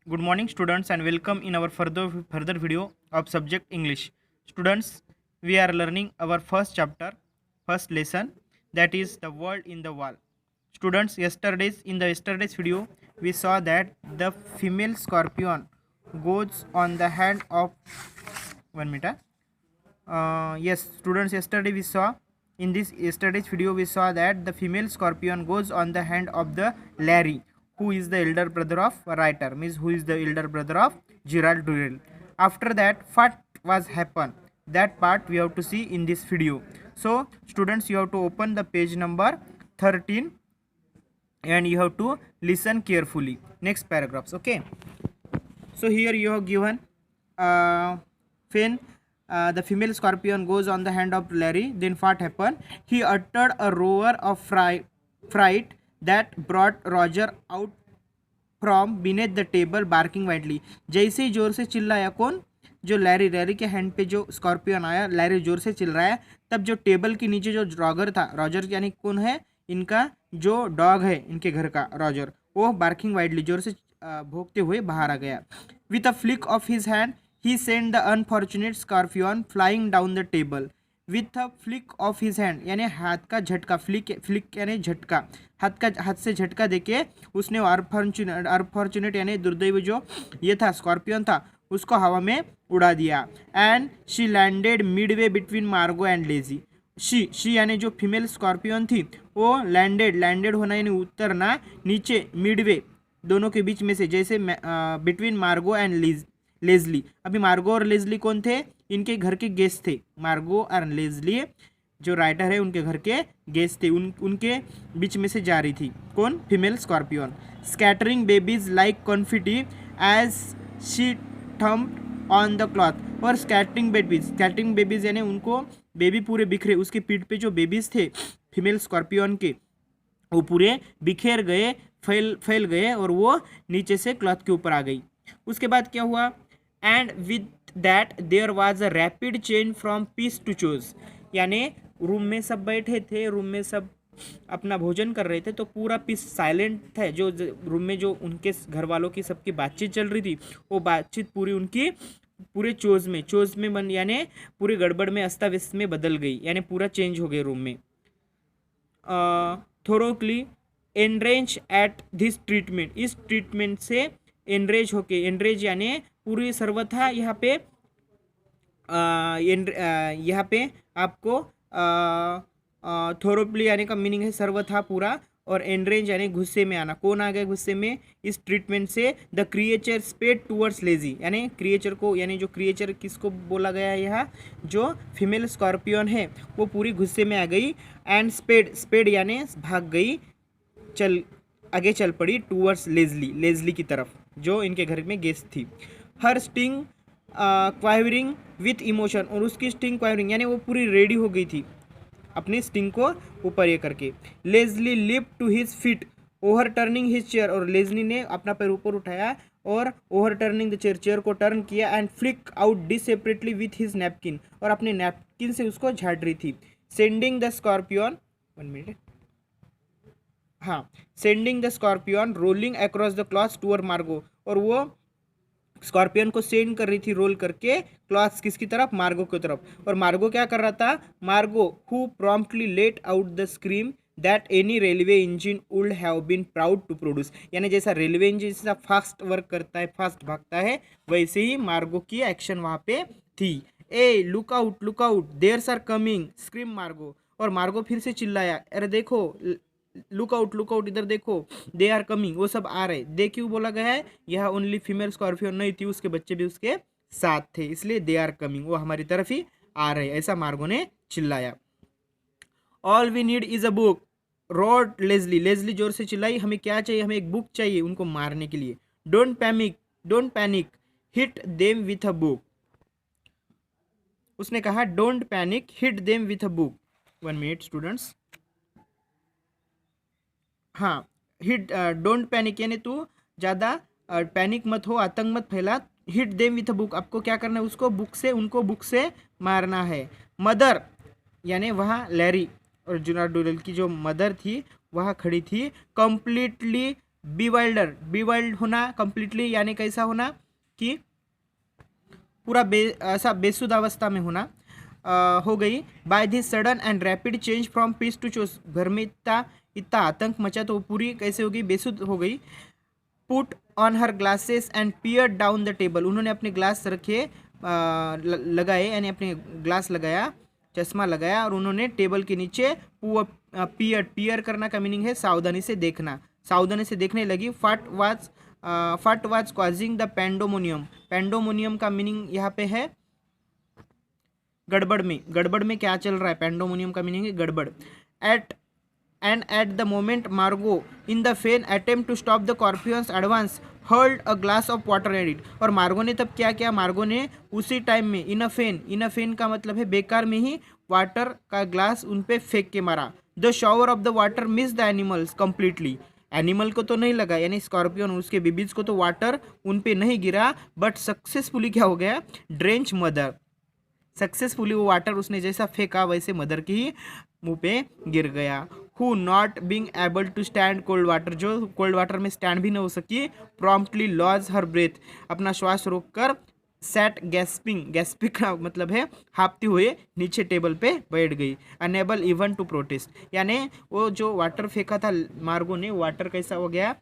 Good morning, students, and welcome in our further video of subject English. Students, we are learning our first chapter, first lesson, that is the world in the wall. Students, yesterday's video, we saw that the female scorpion goes on the hand of 1 minute. Yes, students, yesterday's video we saw that the female scorpion goes on the hand of the Larry, who is the elder brother of writer, means who is the elder brother of Gerald Durrell. After that, what was happen? That part we have to see in this video. So, students, you have to open the page number 13 and you have to listen carefully. Next paragraphs, okay? So here you have given when the female scorpion goes on the hand of Larry, then what happened? He uttered a roar of fright that brought Roger out from beneath the table, barking wildly. जैसे ही जोर से चिल्लाया कौन? जो Larry के hand पे जो scorpion आया, लैरी जोर से चिल्ला रहा है, तब जो टेबल के नीचे जो रॉगर था, रॉजर यानी कौन है? इनका जो डॉग है इनके घर का रॉजर, वो बार्किंग वाइडली जोर से भोंकते हुए बाहर आ गया. With a flick of his hand he send the unfortunate scorpion flying down the table. With a flick of his hand यानी हाथ का झटका, फ्लिक यानी झटका, हाथ से झटका देके उसने अनफॉर्चुनेट यानी दुर्दैव जो ये था स्कॉर्पियन था उसको हवा में उड़ा दिया. And she landed Midway between मार्गो एंड लेजी. शी यानी जो फीमेल स्कॉर्पियन थी वो लैंडेड होना यानी उतरना नीचे मिडवे दोनों के बीच में से, जैसे बिटवीन मार्गो एंड लेजली. अभी मार्गो और लेजली कौन थे? इनके घर के गेस्ट थे. मार्गो और लेजली जो राइटर है उनके घर के गेस्ट थे, उनके बीच में से जा रही थी कौन? Female scorpion. Scattering babies like confetti as she thumped on the cloth. और स्कैटरिंग बेबीज यानी उनको बेबी पूरे बिखरे, उसके पीठ पे जो बेबीज थे फीमेल स्कॉर्पियन के वो पूरे बिखेर गए, फैल गए और वो नीचे से क्लॉथ के ऊपर आ गई. उसके बाद क्या हुआ? And with that there was a rapid change from peace to chaos. यानी रूम में सब बैठे थे, रूम में सब अपना भोजन कर रहे थे, तो पूरा पीस साइलेंट था. जो रूम में जो उनके घर वालों की सबकी बातचीत चल रही थी वो बातचीत पूरी उनकी पूरे चोज में बन यानी पूरी गड़बड़ में अस्ता व्यस्त में बदल गई, यानी पूरा चेंज हो गए रूम में. थोरोकली एनरेज एट दिस ट्रीटमेंट. इस ट्रीटमेंट से एनरेज होके, एनरेज यानी पूरी सर्वथा यहाँ पे आपको थोरोपली यानी का मीनिंग है सर्वथा पूरा, और एनरेज यानी गुस्से में आना. कौन आ गया गुस्से में? इस ट्रीटमेंट से the creature sped towards Leslie. यानी क्रिएचर को, यानी जो क्रिएचर किसको बोला गया है यहाँ? जो फीमेल स्कॉर्पियन है वो पूरी गुस्से में आ गई. एंड स्पेड यानी भाग गई, आगे चल पड़ी टूवर्ड्स लेजली की तरफ जो इनके घर में गेस्ट थी. हर स्टिंग क्वाइवरिंग विथ इमोशन. और उसकी स्टिंग क्वाइवरिंग यानी वो पूरी रेडी हो गई थी अपनी स्टिंग को ऊपर ये करके. Leslie leapt to his feet overturning his chair. और लेजली ने अपना पैर ऊपर उठाया और ओवर टर्निंग द चेयर को टर्न किया. And flick out desperately with his napkin. और अपने नैपकिन से उसको झाड़ रही थी. सेंडिंग द स्कॉर्पियन 1 मिनट, हाँ, sending the scorpion rolling across the cloth towards Margo. और वो स्कॉर्पियन को सेंड कर रही थी रोल करके क्लॉथ्स किसकी तरफ? मार्गो की तरफ. और मार्गो क्या कर रहा था? Margo who promptly let out the scream that any railway engine would have been proud to produce. यानी जैसा रेलवे इंजन जैसा फास्ट वर्क करता है, फास्ट भागता है, वैसे ही मार्गो की एक्शन वहाँ पे थी. A look out there's are coming scream Margo. और मार्गो फिर से चिल्लाया, अरे देखो, लुक आउट इधर देखो, दे आर कमिंग, वो सब आ रहे. दे क्यों बोला गया है? यह ओनली फीमेल स्कॉर्पियन नहीं थी, उसके बच्चे भी उसके साथ थे, इसलिए दे आर कमिंग, वो हमारी तरफ ही आ रहे, ऐसा मार्गो ने चिल्लाया. All we need is a book roared Leslie जोर से चिल्लाई, हमें क्या चाहिए? हमें एक बुक चाहिए उनको मारने के लिए. Don't panic hit them with a book. उसने कहा don't panic hit them with a book. 1 minute students, हाँ, हिट डोंट पैनिक यानी तू ज़्यादा पैनिक मत हो, आतंक मत फैला. Hit them with a book, आपको क्या करना है? उसको बुक से मारना है. मदर यानी वहाँ लैरी और जुनार डुरेल की जो मदर थी वहाँ खड़ी थी. कम्प्लीटली बीवाइल्ड होना कंप्लीटली, यानी कैसा होना कि पूरा ऐसा बेसुध अवस्था में होना हो गई। By this sudden and rapid change from peace to chaos, घर में इतना इतना आतंक मचा तो वो पूरी कैसे हो गई, बेसुध हो गई। Put on her glasses and peer down the table, उन्होंने अपने ग्लास रखे लगाए, यानी अपने ग्लास लगाया, चश्मा लगाया और उन्होंने टेबल के नीचे पियर करना का मीनिंग है सावधानी से देखना, सावधानी से देखने लगी। फट वाज कॉजिंग द पेंडोमोनियम, पेंडोमोनियम का मीनिंग यहाँ पे है गड़बड़ में क्या चल रहा है, पेंडोमोनियम का मीनिंग है गड़बड़। Eight the moment Margo in the vain attempt to stop the scorpion's advance hurled a glass of water at it, और मार्गो ने तब क्या किया, मार्गो ने उसी टाइम में इन अ फेन का मतलब है बेकार में ही वाटर का ग्लास उन पे फेंक के मारा। The shower of the water miss the animals completely, animal को तो नहीं लगा, यानी स्कॉर्पियन उसके बेबीज को तो वाटर उन पे नहीं गिरा, बट सक्सेसफुली क्या हो गया, ड्रेंच मदर, सक्सेसफुली वो वाटर उसने जैसा फेंका वैसे मदर की ही मुंह पे गिर गया। Who not being able to stand cold water, जो कोल्ड वाटर में स्टैंड भी न हो सकी, प्रॉम्प्टली लॉज हर ब्रेथ, अपना श्वास रोक कर सेट गैस्पिंग का मतलब है हाँपते हुए नीचे टेबल पे बैठ गई। अनेबल इवन टू प्रोटेस्ट, यानी वो जो वाटर फेंका था मार्गो ने, वाटर कैसा हो गया,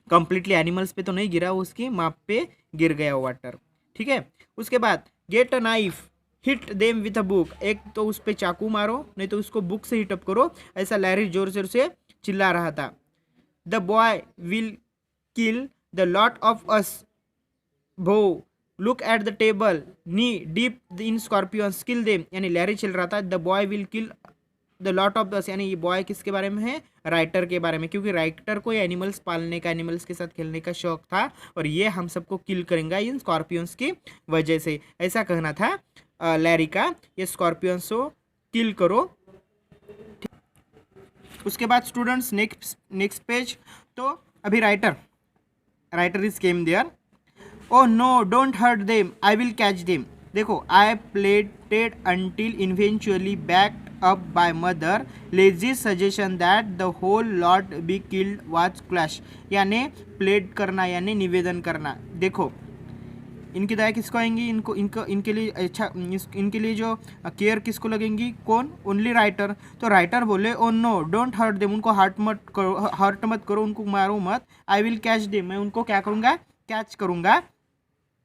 कंप्लीटली एनिमल्स पे तो नहीं गिरा, उसकी माप पे गिर गया वाटर। ठीक है, उसके बाद get a knife hit them with a book, एक तो उस पर चाकू मारो नहीं तो उसको बुक से हिट अप करो, ऐसा लैरी जोर जोर से चिल्ला रहा था। The boy will kill the lot of us भो, look at the table knee deep in scorpions kill them, यानी लैरी चिल रहा था the boy will kill the lot of us, यानी ये बॉय किसके बारे में है, राइटर के बारे में, क्योंकि राइटर को एनिमल्स पालने का, एनिमल्स के साथ खेलने का शौक था और ये हम सबको किल करेंगे इन स्कॉर्पियंस की वजह से, ऐसा कहना था लैरी का, ये स्कॉर्पियंस को किल करो। उसके बाद स्टूडेंट्स नेक्स्ट पेज, तो अभी writer is came there, oh no don't hurt them I will catch them, देखो I pleaded until eventually backed up by mother lazy suggestion that the whole lot be killed was clash, यानी plead करना यानी निवेदन करना। देखो इनकी दया किसको आएंगी, इनके लिए अच्छा इनके लिए जो केयर किसको लगेंगी, कौन, ओनली राइटर। तो राइटर बोले oh no don't hurt them, उनको हर्ट मत करो, उनको मारो मत, आई विल कैच देम, मैं उनको क्या करूँगा, कैच करूँगा,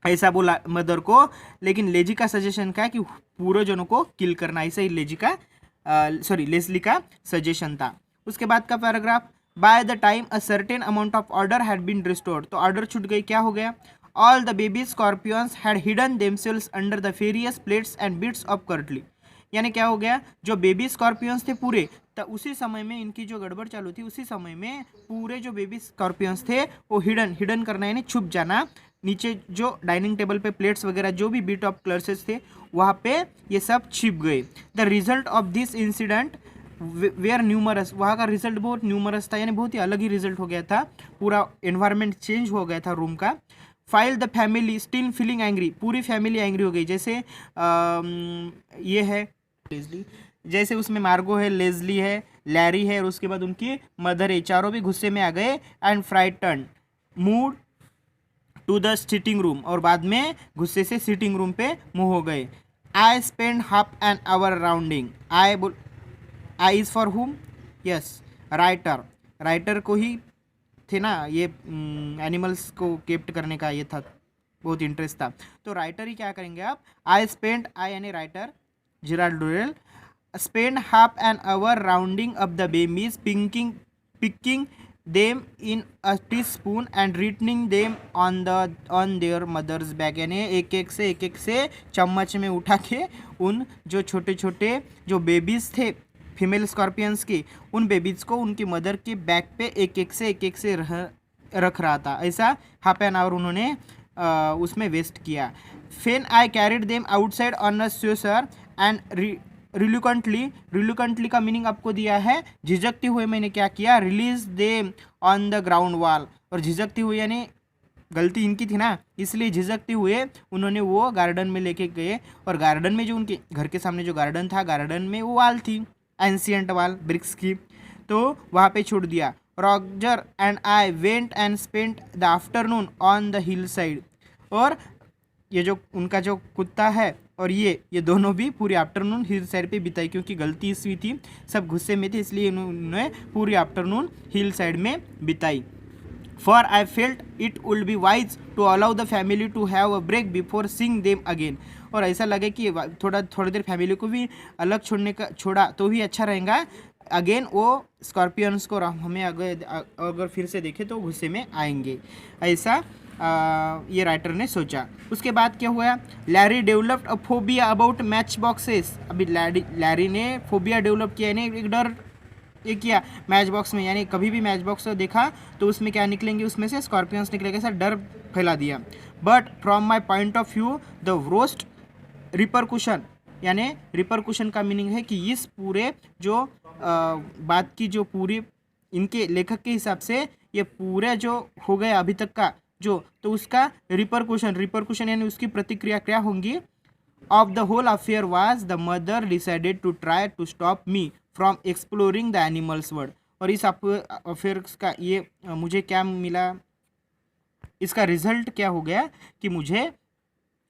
ऐसा बोला मदर को। लेकिन लेजी का सजेशन क्या है कि पूर्वजनों को किल करना, ऐसा ही लेस्ली का सजेशन था। उसके बाद का paragraph, by the time a certain amount of order had been restored, तो ऑर्डर छूट गई, क्या हो गया, all the baby scorpions had hidden themselves under the various plates and bits of curtly, यानी क्या हो गया, जो बेबी स्कॉर्पियंस थे पूरे, तो उसी समय में इनकी जो गड़बड़ चालू थी, उसी समय में पूरे जो बेबी स्कॉर्पियंस थे वो हिडन करना यानी छुप जाना, नीचे जो डाइनिंग टेबल पे प्लेट्स वगैरह जो भी बिट ऑफ क्लर्सेस थे वहाँ पे ये सब छिप गए। The result of this incident were numerous, वहाँ का रिजल्ट बहुत न्यूमरस था, यानी बहुत ही अलग ही रिजल्ट हो गया था, पूरा एनवायरनमेंट चेंज हो गया था रूम का। File the family still feeling angry, पूरी फैमिली एंग्री हो गई, जैसे ये है लेज़ली, जैसे उसमें मार्गो है, लेज़ली है, लैरी है और उसके बाद उनकी मदर है, चारों भी गुस्से में आ गए। And frighten move to the sitting room, और बाद में गुस्से से सिटिंग रूम पे मूव हो गए। I spend half an hour rounding, I is for हुम, यस राइटर को ही थे ना, ये एनिमल्स को केप्ट करने का ये था, बहुत इंटरेस्ट था, तो राइटर ही क्या करेंगे आप, आई यानी writer Gerald Durrell spend half an hour rounding up the babies, picking them in a teaspoon and returning them on their mother's back, यानी एक एक से चम्मच में उठा के उन जो छोटे छोटे जो बेबीज थे फीमेल स्कॉर्पियंस की, उन बेबीज को उनकी मदर के बैक पे एक एक से रख रहा था, ऐसा हाफ एन आवर उन्होंने उसमें वेस्ट किया। Then I carried them outside on a saucer and reluctantly का मीनिंग आपको दिया है, झिझकते हुए मैंने क्या किया, release them on the ground wall, और झिझकते हुए यानी गलती इनकी थी ना, इसलिए झिझकते हुए उन्होंने वो गार्डन में लेके गए, और गार्डन में जो उनके घर के सामने जो गार्डन था, गार्डन में वो वॉल थी एंशियंट वाल ब्रिक्स की, तो वहाँ पे छोड़ दिया। Roger and I went and spent the afternoon on the hill side. और ये जो उनका जो कुत्ता है और ये दोनों भी पूरी आफ्टरनून हिल साइड पे बिताई, क्योंकि गलती इस हुई थी, सब गुस्से में थे, इसलिए उन्होंने पूरी आफ्टरनून हिल साइड में बिताई। For I felt it would be wise to allow the family to have a break before seeing them again. और ऐसा लगे कि थोड़ी देर फैमिली को भी अलग छोड़ा तो ही अच्छा रहेगा। अगेन वो स्कॉर्पियंस को हमें अगर फिर से देखें तो गुस्से में आएंगे, ऐसा ये राइटर ने सोचा। उसके बाद क्या हुआ, Larry developed a phobia about match boxes. अभी लैरी ने फोबिया डेवलप किया, यानी एक डर ये किया मैच बॉक्स में, यानी कभी भी मैच बॉक्स देखा तो उसमें क्या निकलेंगे, उसमें से स्कॉर्पियंस निकलेंगे, ऐसा डर फैला दिया। But from my point of view the worst repercussion, यानी रिपरकुशन का मीनिंग है कि इस पूरे जो बात की जो पूरी इनके लेखक के हिसाब से ये पूरे जो हो गया अभी तक का जो, तो उसका रिपरकुशन यानी उसकी प्रतिक्रिया क्या होंगी। Of the whole affair was the mother decided to try to stop me from exploring the animals world. और इस अफेयर का ये मुझे क्या मिला, इसका रिजल्ट क्या हो गया कि मुझे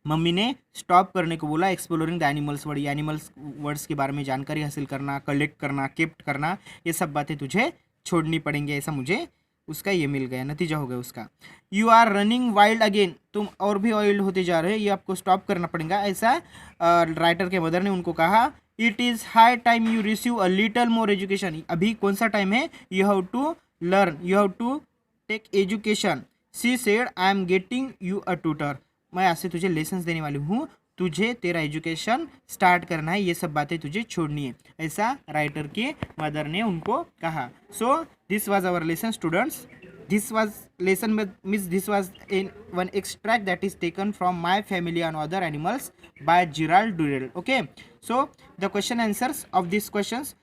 मम्मी ने स्टॉप करने को बोला exploring the animals word. Animals words के बारे में जानकारी हासिल करना, कलेक्ट करना, केप्ट करना, ये सब बातें तुझे छोड़नी पड़ेंगी, ऐसा मुझे उसका ये मिल गया, नतीजा हो गया उसका। You are running wild again, तुम और भी वाइल्ड होते जा रहे हो, ये आपको स्टॉप करना पड़ेगा, ऐसा राइटर के मदर ने उनको कहा। It is high time you receive a little more education. अभी कौन सा टाइम है, you have to learn, you have to take education. She said I am getting you a tutor. मैं आज से तुझे लेसन्स देने वाली हूँ, तुझे तेरा एजुकेशन स्टार्ट करना है, ये सब बातें तुझे छोड़नी है, ऐसा राइटर के मदर ने उनको कहा। So this was our lesson students, this was lesson means this was in one extract that is taken from My Family and Other Animals by Gerald Durrell. Okay, so the question answers of these questions,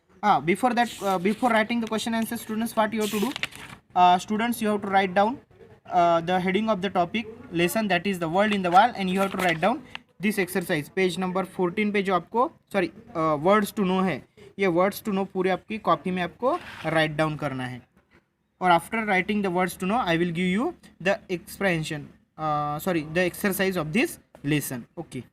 before that before writing the question answers, students, what you have to do, students, you have to write down the heading of the topic lesson, that is the world in the wall, and you have to write down this exercise page number 14 पे जो आपको sorry words to no है, ये words to no पूरे आपकी copy में आपको write down करना है। और after writing the words to know I will give you the explanation the exercise of this lesson. Okay.